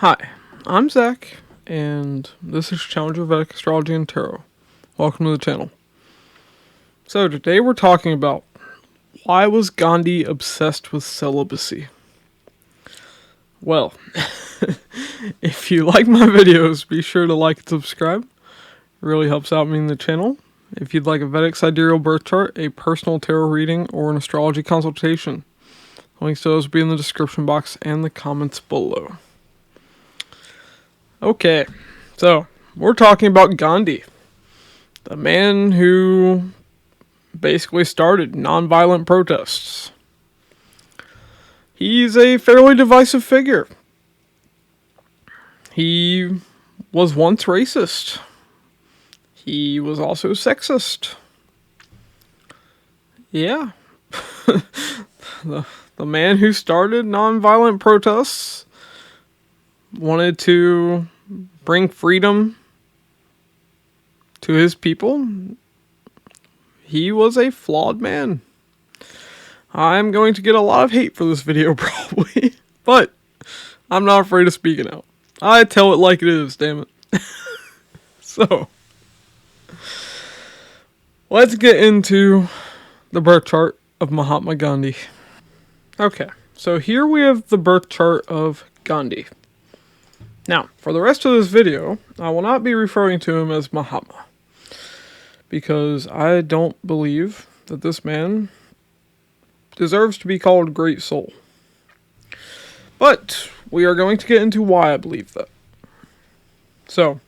Hi, I'm Zach, and this is Challenger Vedic Astrology and Tarot. Welcome to the channel. So today we're talking about why was Gandhi obsessed with celibacy? Well, if you like my videos, be sure to like and subscribe. It really helps out me in the channel. If you'd like a Vedic Sidereal birth chart, a personal tarot reading, or an astrology consultation, links to those will be in the description box and the comments below. Okay, so we're talking about Gandhi, the man who basically started nonviolent protests. He's a fairly divisive figure. He was once racist. He was also sexist. Yeah. the man who started nonviolent protests wanted to bring freedom to his people. He was a flawed man. I'm going to get a lot of hate for this video probably, but I'm not afraid of speaking out. I tell it like it is, damn it. So, let's get into the birth chart of Mahatma Gandhi. Okay, so here we have the birth chart of Gandhi. Now, for the rest of this video, I will not be referring to him as Mahatma, because I don't believe that this man deserves to be called great soul. But we are going to get into why I believe that. So,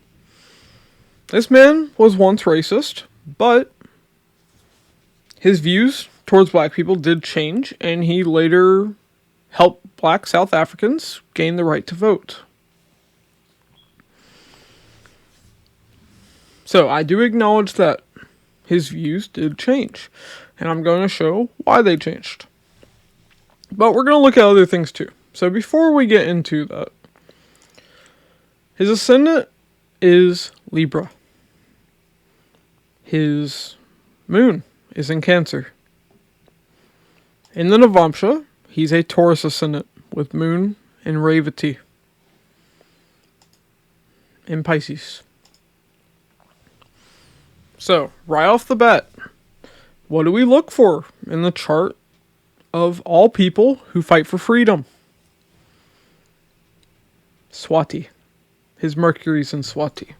this man was once racist, but his views towards black people did change, and he later helped black South Africans gain the right to vote. So I do acknowledge that his views did change, and I'm going to show why they changed. But we're going to look at other things too. So before we get into that, his ascendant is Libra. His moon is in Cancer. In the navamsa, he's a Taurus ascendant with moon in Revati in Pisces. So, right off the bat, what do we look for in the chart of all people who fight for freedom? Swati. His Mercury's in Swati.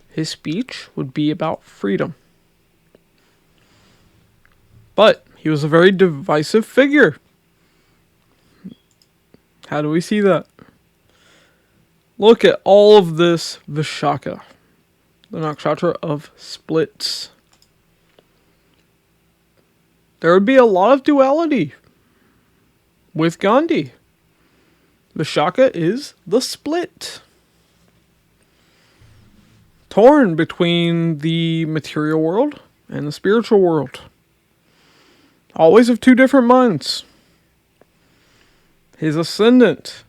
His speech would be about freedom. But he was a very divisive figure. How do we see that? Look at all of this Vishaka, the nakshatra of splits. There would be a lot of duality with Gandhi. Vishaka is the split. Torn between the material world and the spiritual world. Always of two different minds. His ascendant.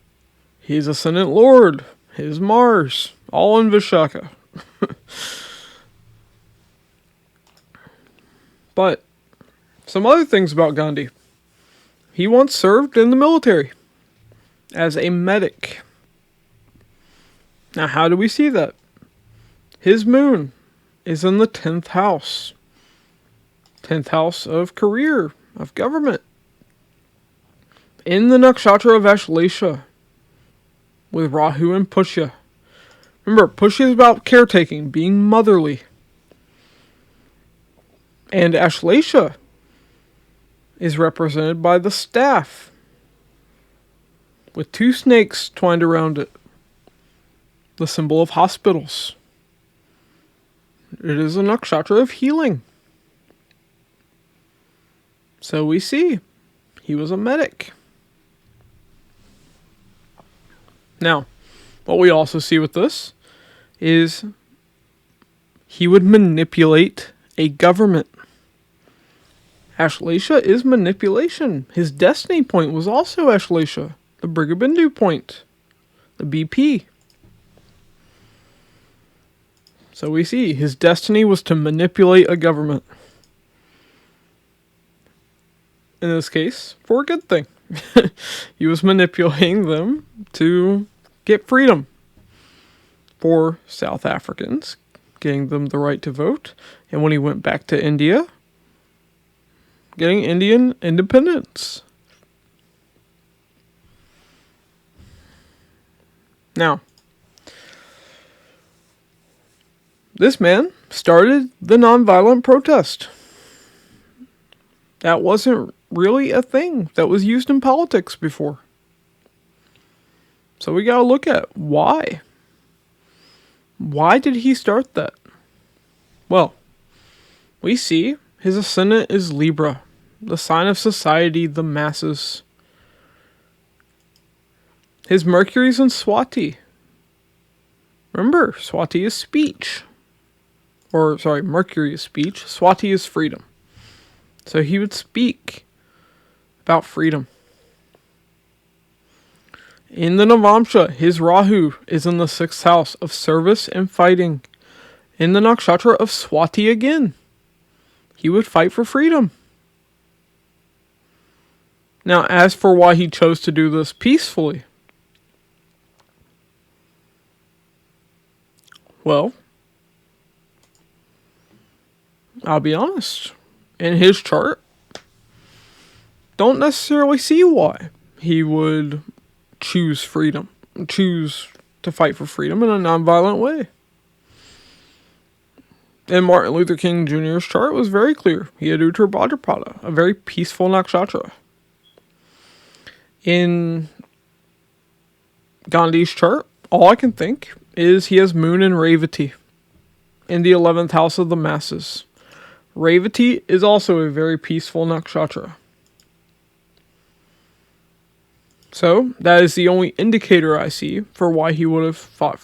His ascendant lord. His Mars. All in Vishaka. But some other things about Gandhi. He once served in the military as a medic. Now, how do we see that? His moon is in the 10th house. 10th house of career, of government. In the nakshatra of Ashlesha with Rahu and Pushya. Remember, Pushya is about caretaking, being motherly. And Ashlesha is represented by the staff with two snakes twined around it. The symbol of hospitals. It is a nakshatra of healing. So we see he was a medic. Now, what we also see with this is he would manipulate a government. Ashlesha is manipulation. His destiny point was also Ashlesha, the Brigabindu point, the BP. So we see his destiny was to manipulate a government. In this case, for a good thing. He was manipulating them to get freedom for South Africans, getting them the right to vote. And when he went back to India, getting Indian independence. Now, this man started the nonviolent protest. That wasn't really a thing that was used in politics before. So we gotta look at why. Why did he start that? Well, we see his ascendant is Libra, the sign of society, the masses. His Mercury's in Swati. Remember, Swati is speech. Mercury is speech. Swati is freedom. So he would speak about freedom. In the navamsa, his Rahu is in the 6th house of service and fighting. In the nakshatra of Swati again, he would fight for freedom. Now, as for why he chose to do this peacefully, well, I'll be honest. In his chart, don't necessarily see why he would choose freedom, choose to fight for freedom in a nonviolent way. And Martin Luther King Jr.'s chart was very clear. He had Uttar Bhadrapada, a very peaceful nakshatra. In Gandhi's chart, all I can think is he has Moon in Revati in the 11th house of the masses. Revati is also a very peaceful nakshatra. So, that is the only indicator I see for why he would have fought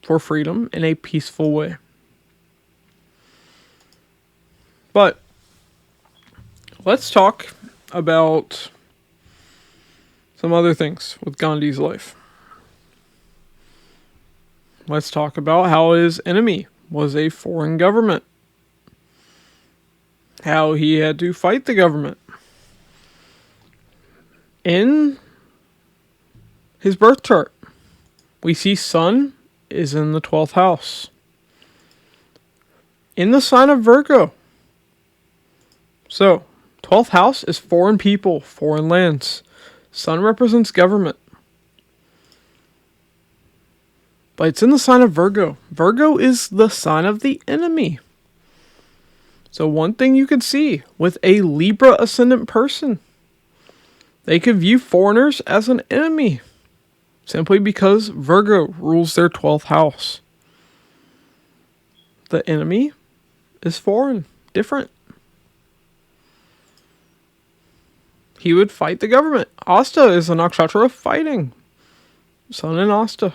for freedom in a peaceful way. But, let's talk about some other things with Gandhi's life. Let's talk about how his enemy was a foreign government. How he had to fight the government. In his birth chart, we see Sun is in the 12th house. In the sign of Virgo. So, 12th house is foreign people, foreign lands. Sun represents government. But it's in the sign of Virgo. Virgo is the sign of the enemy. So one thing you could see with a Libra ascendant person, they could view foreigners as an enemy simply because Virgo rules their 12th house. The enemy is foreign, different. He would fight the government. Asta is a nakshatra of fighting. Sun in Asta.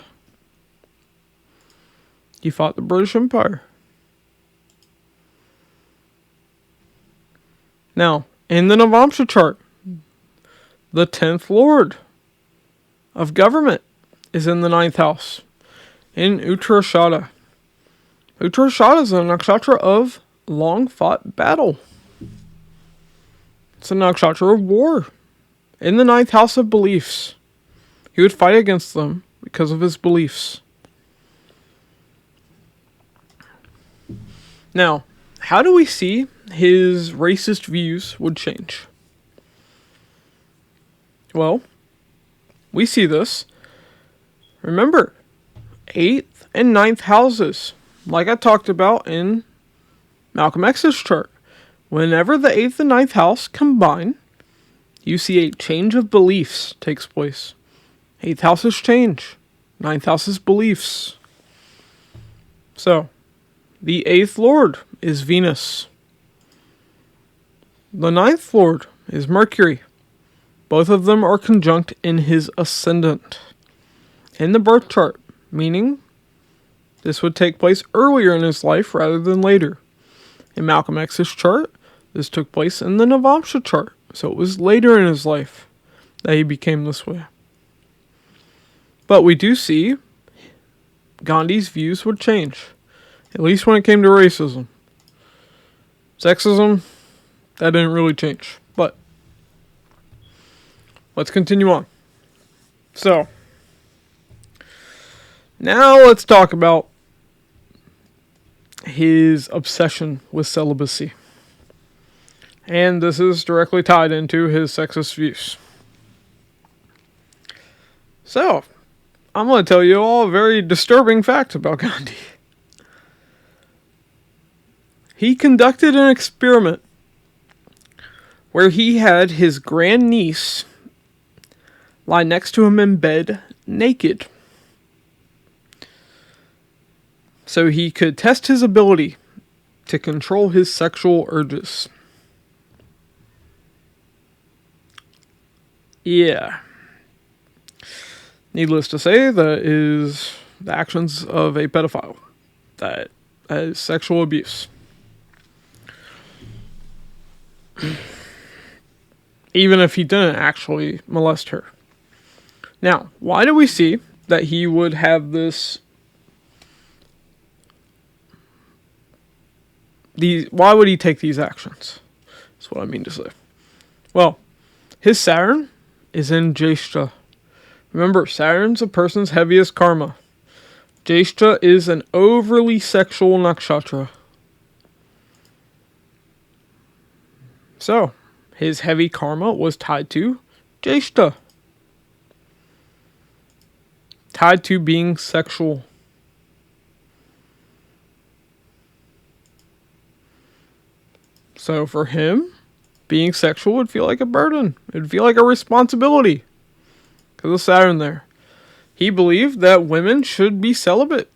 He fought the British Empire. Now, in the Navamsa chart, the 10th Lord of government is in the 9th house, in Uttarashada. Uttarashada is a nakshatra of long-fought battle. It's a nakshatra of war, in the 9th house of beliefs. He would fight against them because of his beliefs. Now, how do we see his racist views would change? Well, we see this. Remember, 8th and 9th houses, like I talked about in Malcolm X's chart. Whenever the 8th and 9th house combine, you see a change of beliefs takes place. 8th house is change. 9th house is beliefs. So, the 8th Lord is Venus. The 9th Lord is Mercury. Both of them are conjunct in his ascendant. In the birth chart, meaning this would take place earlier in his life rather than later. In Malcolm X's chart, this took place in the Navamsa chart, so it was later in his life that he became this way. But we do see Gandhi's views would change, at least when it came to racism. Sexism, that didn't really change, but let's continue on. So, Now let's talk about his obsession with celibacy. And this is directly tied into his sexist views. So, I'm going to tell you all a very disturbing fact about Gandhi. He conducted an experiment where he had his grandniece lie next to him in bed naked, so he could test his ability to control his sexual urges. Yeah. Needless to say, that is the actions of a pedophile. That is sexual abuse. Even if he didn't actually molest her. Now, why do we see that he would have this... Why would he take these actions? That's what I mean to say. Well, his Saturn is in Jyeshta. Remember, Saturn's a person's heaviest karma. Jyeshta is an overly sexual nakshatra. So, his heavy karma was tied to Jyeshta. Tied to being sexual. So for him, being sexual would feel like a burden. It would feel like a responsibility. Because of Saturn there. He believed that women should be celibate.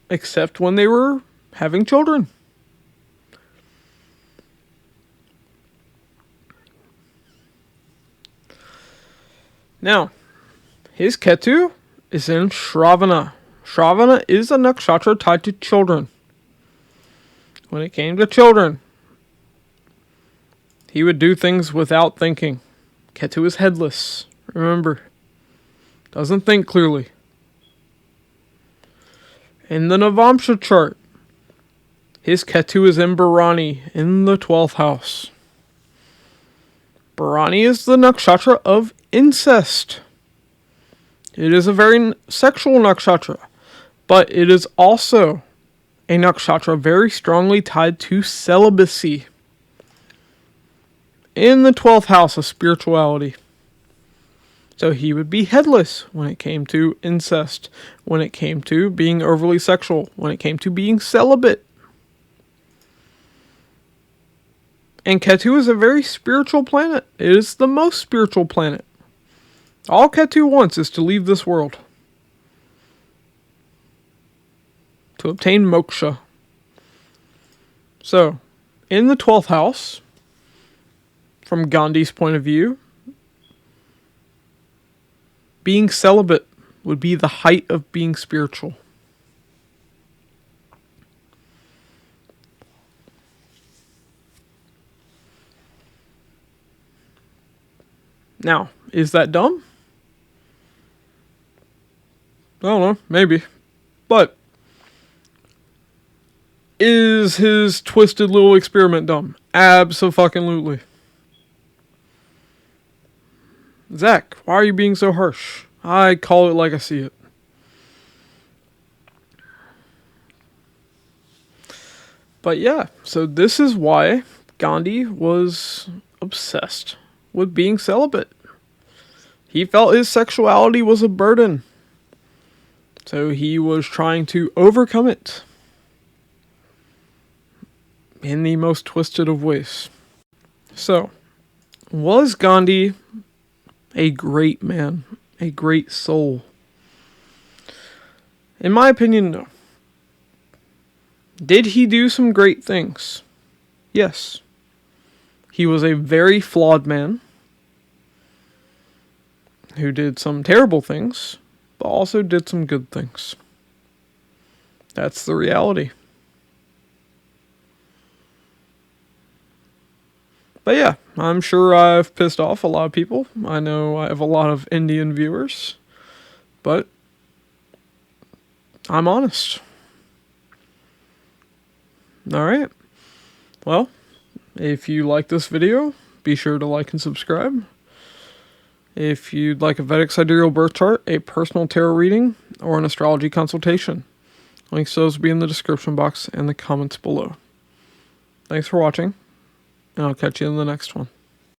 Except when they were having children. Now, his Ketu is in Shravana. Shravana is a nakshatra tied to children. When it came to children, he would do things without thinking. Ketu is headless. Remember, doesn't think clearly. In the navamsa chart, his Ketu is in Bharani in the 12th house. Bharani is the nakshatra of incest. It is a very sexual nakshatra, but it is also a nakshatra very strongly tied to celibacy. In the 12th house of spirituality. So he would be headless when it came to incest, when it came to being overly sexual, when it came to being celibate. And Ketu is a very spiritual planet. It is the most spiritual planet. All Ketu wants is to leave this world. To obtain moksha. So, in the 12th house, from Gandhi's point of view, being celibate would be the height of being spiritual. Now, is that dumb? I don't know, maybe. But is his twisted little experiment dumb? Abso-fucking-lutely. Zach, why are you being so harsh? I call it like I see it. But yeah, so this is why Gandhi was obsessed with being celibate. He felt his sexuality was a burden. So he was trying to overcome it. In the most twisted of ways. So, was Gandhi a great man? A great soul? In my opinion, no. Did he do some great things? Yes. He was a very flawed man who did some terrible things, but also did some good things. That's the reality. But yeah, I'm sure I've pissed off a lot of people. I know I have a lot of Indian viewers, but I'm honest. Alright. Well, if you like this video, be sure to like and subscribe. If you'd like a Vedic Sidereal birth chart, a personal tarot reading, or an astrology consultation. Links to those will be in the description box and the comments below. Thanks for watching, and I'll catch you in the next one.